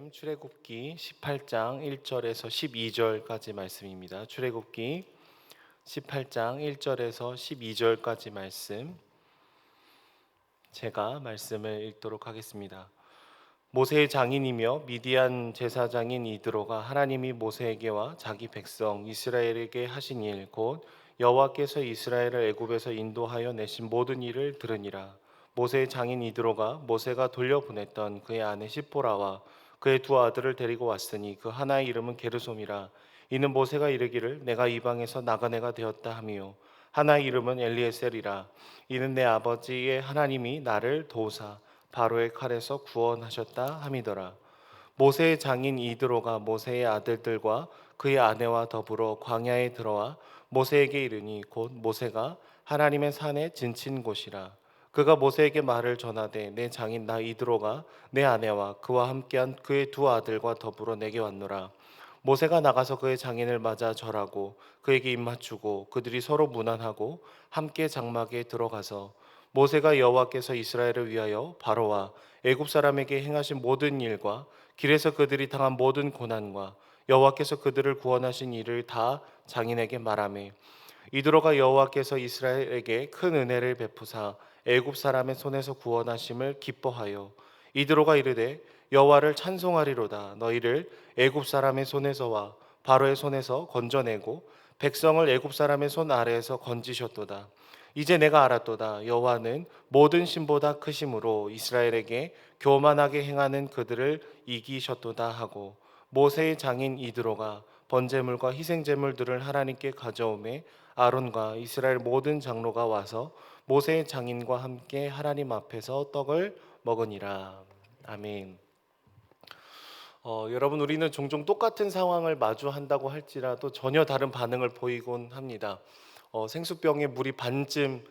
말씀 출애굽기 18장 1절에서 12절까지 말씀입니다. 출애굽기 18장 1절에서 12절까지 말씀 제가 말씀을 읽도록 하겠습니다. 모세의 장인이며 미디안 제사장인 이드로가 하나님이 모세에게와 자기 백성 이스라엘에게 하신 일 곧 여호와께서 이스라엘을 애굽에서 인도하여 내신 모든 일을 들으니라. 모세의 장인 이드로가 모세가 돌려보냈던 그의 아내 시포라와 그의 두 아들을 데리고 왔으니 그 하나의 이름은 게르솜이라. 이는 모세가 이르기를 내가 이방에서 나그네가 되었다 하미요 하나의 이름은 엘리에셀이라. 이는 내 아버지의 하나님이 나를 도우사 바로의 칼에서 구원하셨다 함이더라. 모세의 장인 이드로가 모세의 아들들과 그의 아내와 더불어 광야에 들어와 모세에게 이르니 곧 모세가 하나님의 산에 진친 곳이라. 그가 모세에게 말을 전하되 내 장인 나 이드로가 내 아내와 그와 함께한 그의 두 아들과 더불어 내게 왔노라. 모세가 나가서 그의 장인을 맞아 절하고 그에게 입맞추고 그들이 서로 문안하고 함께 장막에 들어가서 모세가 여호와께서 이스라엘을 위하여 바로와 애굽 사람에게 행하신 모든 일과 길에서 그들이 당한 모든 고난과 여호와께서 그들을 구원하신 일을 다 장인에게 말하며 이드로가 여호와께서 이스라엘에게 큰 은혜를 베푸사 애굽 사람의 손에서 구원하심을 기뻐하여 이드로가 이르되 여호와를 찬송하리로다. 너희를 애굽 사람의 손에서와 바로의 손에서 건져내고 백성을 애굽 사람의 손 아래에서 건지셨도다. 이제 내가 알았도다. 여호와는 모든 신보다 크심으로 이스라엘에게 교만하게 행하는 그들을 이기셨도다 하고 모세의 장인 이드로가 번제물과 희생제물들을 하나님께 가져오매 아론과 이스라엘 모든 장로가 와서 모세의 장인과 함께 하나님 앞에서 떡을 먹으니라. 아멘. 여러분, 우리는 종종 똑같은 상황을 마주한다고 할지라도 전혀 다른 반응을 보이곤 합니다. 생수병에 물이 반쯤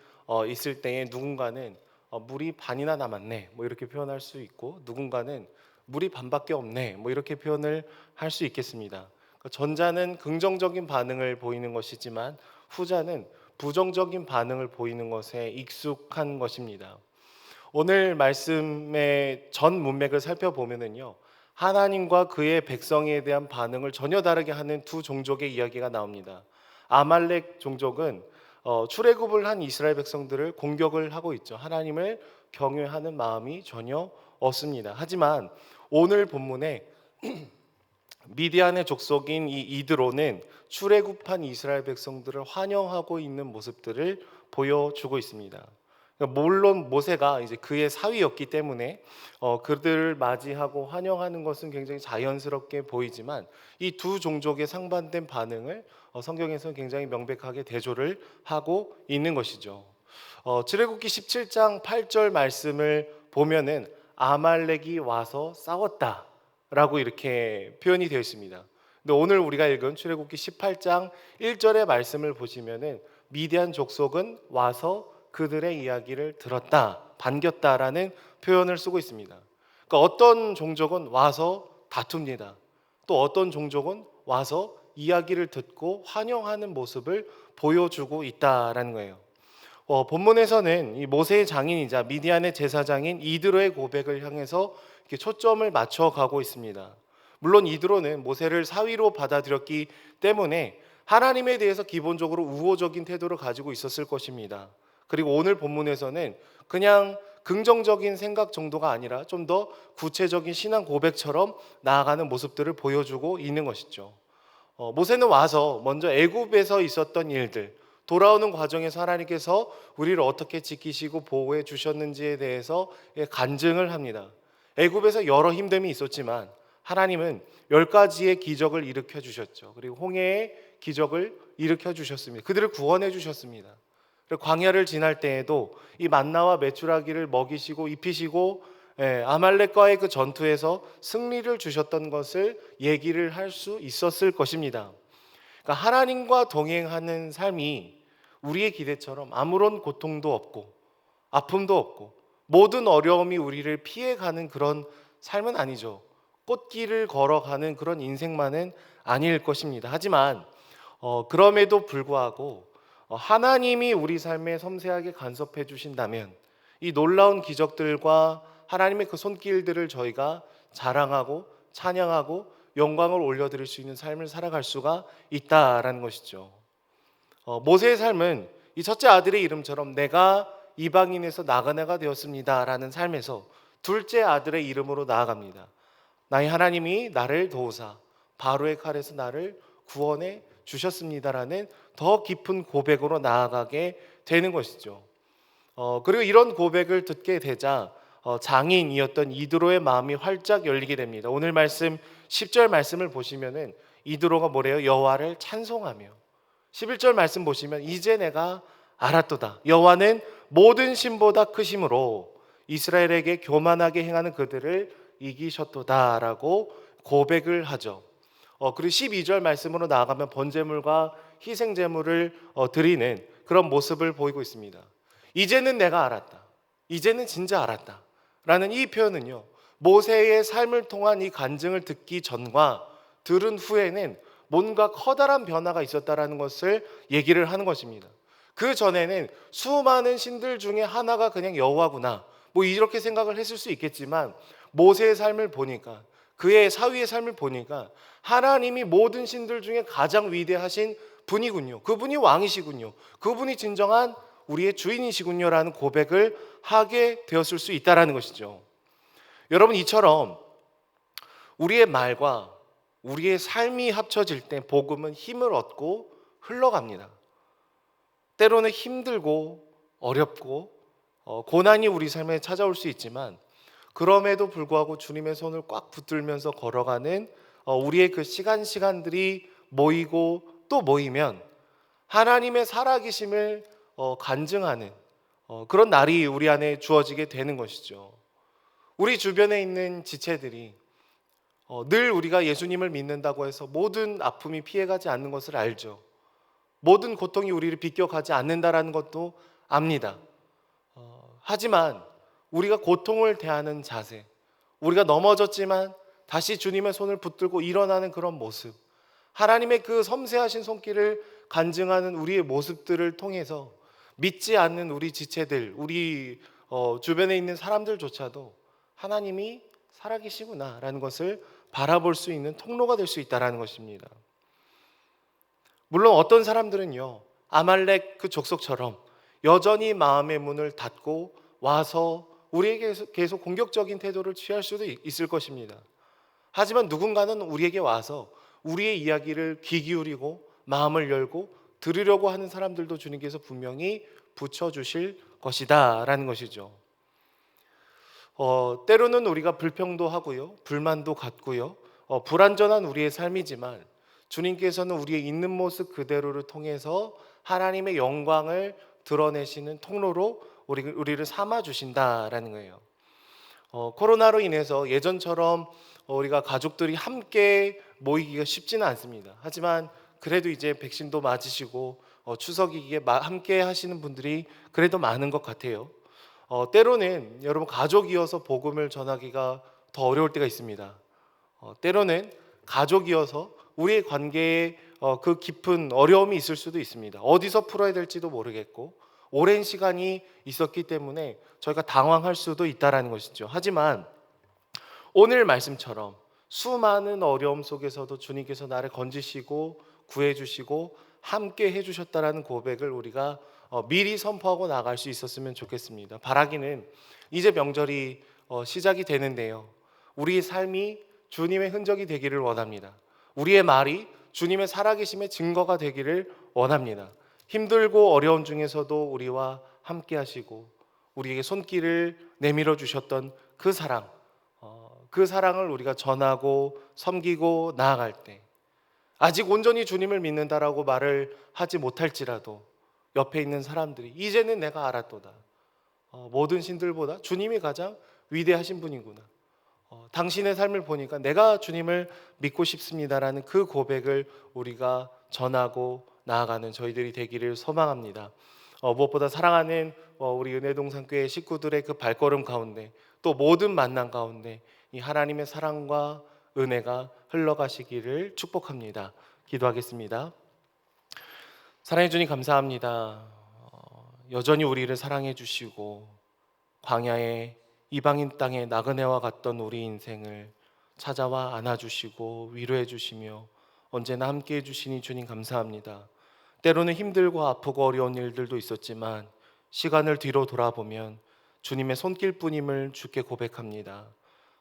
있을 때에 누군가는 물이 반이나 남았네 뭐 이렇게 표현할 수 있고, 누군가는 물이 반밖에 없네 뭐 이렇게 표현을 할 수 있겠습니다. 그러니까 전자는 긍정적인 반응을 보이는 것이지만 후자는 부정적인 반응을 보이는 것에 익숙한 것입니다. 오늘 말씀의 전 문맥을 살펴보면은요, 하나님과 그의 백성에 대한 반응을 전혀 다르게 하는 두 종족의 이야기가 나옵니다. 아말렉 종족은 출애굽을 한 이스라엘 백성들을 공격을 하고 있죠. 하나님을 경외하는 마음이 전혀 없습니다. 하지만 오늘 본문에 미디안의 족속인 이 이드로는 출애굽한 이스라엘 백성들을 환영하고 있는 모습들을 보여주고 있습니다. 그러니까 물론 모세가 이제 그의 사위였기 때문에 그들을 맞이하고 환영하는 것은 굉장히 자연스럽게 보이지만 이 두 종족의 상반된 반응을 성경에서는 굉장히 명백하게 대조를 하고 있는 것이죠. 출애굽기 17장 8절 말씀을 보면은 아말렉이 와서 싸웠다라고 이렇게 표현이 되어 있습니다. 근데 오늘 우리가 읽은 출애굽기 18장 1절의 말씀을 보시면은 미디안 족속은 와서 그들의 이야기를 들었다, 반겼다라는 표현을 쓰고 있습니다. 그러니까 어떤 종족은 와서 다툽니다. 또 어떤 종족은 와서 이야기를 듣고 환영하는 모습을 보여주고 있다라는 거예요. 본문에서는 이 모세의 장인이자 미디안의 제사장인 이드로의 고백을 향해서 이렇게 초점을 맞춰 가고 있습니다. 물론 이드로는 모세를 사위로 받아들였기 때문에 하나님에 대해서 기본적으로 우호적인 태도를 가지고 있었을 것입니다. 그리고 오늘 본문에서는 그냥 긍정적인 생각 정도가 아니라 좀 더 구체적인 신앙 고백처럼 나아가는 모습들을 보여주고 있는 것이죠. 모세는 와서 먼저 애굽에서 있었던 일들, 돌아오는 과정에서 하나님께서 우리를 어떻게 지키시고 보호해 주셨는지에 대해서 간증을 합니다. 애굽에서 여러 힘듦이 있었지만 하나님은 10가지의 기적을 일으켜 주셨죠. 그리고 홍해의 기적을 일으켜 주셨습니다. 그들을 구원해 주셨습니다. 광야를 지날 때에도 이 만나와 메추라기를 먹이시고 입히시고 아말렉과의 그 전투에서 승리를 주셨던 것을 얘기를 할 수 있었을 것입니다. 그러니까 하나님과 동행하는 삶이 우리의 기대처럼 아무런 고통도 없고 아픔도 없고 모든 어려움이 우리를 피해가는 그런 삶은 아니죠. 꽃길을 걸어가는 그런 인생만은 아닐 것입니다. 하지만 그럼에도 불구하고 하나님이 우리 삶에 섬세하게 간섭해 주신다면 이 놀라운 기적들과 하나님의 그 손길들을 저희가 자랑하고 찬양하고 영광을 올려드릴 수 있는 삶을 살아갈 수가 있다라는 것이죠. 모세의 삶은 이 첫째 아들의 이름처럼 내가 이방인에서 나그네가 되었습니다라는 삶에서 둘째 아들의 이름으로 나아갑니다. 나의 하나님이 나를 도우사 바로의 칼에서 나를 구원해 주셨습니다라는 더 깊은 고백으로 나아가게 되는 것이죠. 그리고 이런 고백을 듣게 되자 장인이었던 이드로의 마음이 활짝 열리게 됩니다. 오늘 말씀 10절 말씀을 보시면은 이드로가 뭐래요? 여호와를 찬송하며. 11절 말씀 보시면 이제 내가 알았도다. 여호와는 모든 신보다 크심으로 이스라엘에게 교만하게 행하는 그들을 이기셨도다라고 고백을 하죠. 그리고 12절 말씀으로 나아가면 번제물과 희생제물을 드리는 그런 모습을 보이고 있습니다. 이제는 내가 알았다. 이제는 진짜 알았다. 라는 이 표현은요, 모세의 삶을 통한 이 간증을 듣기 전과 들은 후에는 뭔가 커다란 변화가 있었다라는 것을 얘기를 하는 것입니다. 그 전에는 수많은 신들 중에 하나가 그냥 여호와구나, 뭐 이렇게 생각을 했을 수 있겠지만 모세의 삶을 보니까, 그의 사위의 삶을 보니까 하나님이 모든 신들 중에 가장 위대하신 분이군요. 그분이 왕이시군요. 그분이 진정한 우리의 주인이시군요라는 고백을 하게 되었을 수 있다라는 것이죠. 여러분, 이처럼 우리의 말과 우리의 삶이 합쳐질 때 복음은 힘을 얻고 흘러갑니다. 때로는 힘들고 어렵고 고난이 우리 삶에 찾아올 수 있지만 그럼에도 불구하고 주님의 손을 꽉 붙들면서 걸어가는 우리의 그 시간들이 모이고 또 모이면 하나님의 살아계심을 간증하는 그런 날이 우리 안에 주어지게 되는 것이죠. 우리 주변에 있는 지체들이 늘 우리가 예수님을 믿는다고 해서 모든 아픔이 피해가지 않는 것을 알죠. 모든 고통이 우리를 비껴가지 않는다라는 것도 압니다. 하지만 우리가 고통을 대하는 자세, 우리가 넘어졌지만 다시 주님의 손을 붙들고 일어나는 그런 모습, 하나님의 그 섬세하신 손길을 간증하는 우리의 모습들을 통해서 믿지 않는 우리 지체들, 우리 주변에 있는 사람들조차도 하나님이 살아계시구나라는 것을 바라볼 수 있는 통로가 될 수 있다는 것입니다. 물론 어떤 사람들은요, 아말렉 그 족속처럼 여전히 마음의 문을 닫고 와서 우리에게 계속 공격적인 태도를 취할 수도 있을 것입니다. 하지만 누군가는 우리에게 와서 우리의 이야기를 귀 기울이고 마음을 열고 들으려고 하는 사람들도 주님께서 분명히 붙여주실 것이다 라는 것이죠. 때로는 우리가 불평도 하고요, 불만도 갖고요, 불완전한 우리의 삶이지만 주님께서는 우리의 있는 모습 그대로를 통해서 하나님의 영광을 드러내시는 통로로 우리를 삼아 주신다라는 거예요. 코로나로 인해서 예전처럼 우리가 가족들이 함께 모이기가 쉽지는 않습니다. 하지만 그래도 이제 백신도 맞으시고 추석이기에 함께 하시는 분들이 그래도 많은 것 같아요. 때로는 여러분 가족이어서 복음을 전하기가 더 어려울 때가 있습니다. 때로는 가족이어서 우리의 관계에 그 깊은 어려움이 있을 수도 있습니다. 어디서 풀어야 될지도 모르겠고 오랜 시간이 있었기 때문에 저희가 당황할 수도 있다라는 것이죠. 하지만 오늘 말씀처럼 수많은 어려움 속에서도 주님께서 나를 건지시고 구해주시고 함께 해주셨다라는 고백을 우리가 미리 선포하고 나갈 수 있었으면 좋겠습니다. 바라기는 이제 명절이 시작이 되는데요, 우리의 삶이 주님의 흔적이 되기를 원합니다. 우리의 말이 주님의 살아계심의 증거가 되기를 원합니다. 힘들고 어려운 중에서도 우리와 함께 하시고 우리에게 손길을 내밀어 주셨던 그 사랑, 그 사랑을 우리가 전하고 섬기고 나아갈 때 아직 온전히 주님을 믿는다라고 말을 하지 못할지라도 옆에 있는 사람들이 이제는 내가 알았도다, 모든 신들보다 주님이 가장 위대하신 분이구나, 당신의 삶을 보니까 내가 주님을 믿고 싶습니다라는 그 고백을 우리가 전하고 나아가는 저희들이 되기를 소망합니다. 무엇보다 사랑하는 우리 은혜동산교회 식구들의 그 발걸음 가운데 또 모든 만남 가운데 이 하나님의 사랑과 은혜가 흘러가시기를 축복합니다. 기도하겠습니다. 사랑해 주님 감사합니다. 여전히 우리를 사랑해 주시고 광야에 이방인 땅에 나그네와 같던 우리 인생을 찾아와 안아주시고 위로해 주시며 언제나 함께해 주시니 주님 감사합니다. 때로는 힘들고 아프고 어려운 일들도 있었지만 시간을 뒤로 돌아보면 주님의 손길뿐임을 주께 고백합니다.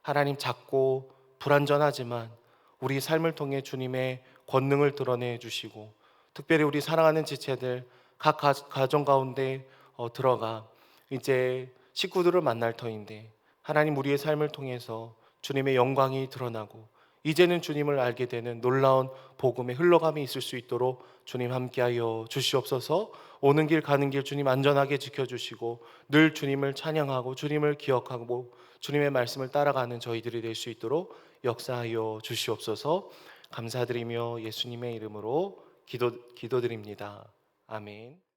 하나님, 작고 불완전하지만 우리 삶을 통해 주님의 권능을 드러내 주시고, 특별히 우리 사랑하는 지체들 각 가정 가운데 들어가 이제 식구들을 만날 터인데, 하나님, 우리의 삶을 통해서 주님의 영광이 드러나고 이제는 주님을 알게 되는 놀라운 복음의 흘러감이 있을 수 있도록 주님 함께하여 주시옵소서. 오는 길 가는 길 주님 안전하게 지켜주시고 늘 주님을 찬양하고 주님을 기억하고 주님의 말씀을 따라가는 저희들이 될 수 있도록 역사하여 주시옵소서. 감사드리며 예수님의 이름으로 기도드립니다. 아멘.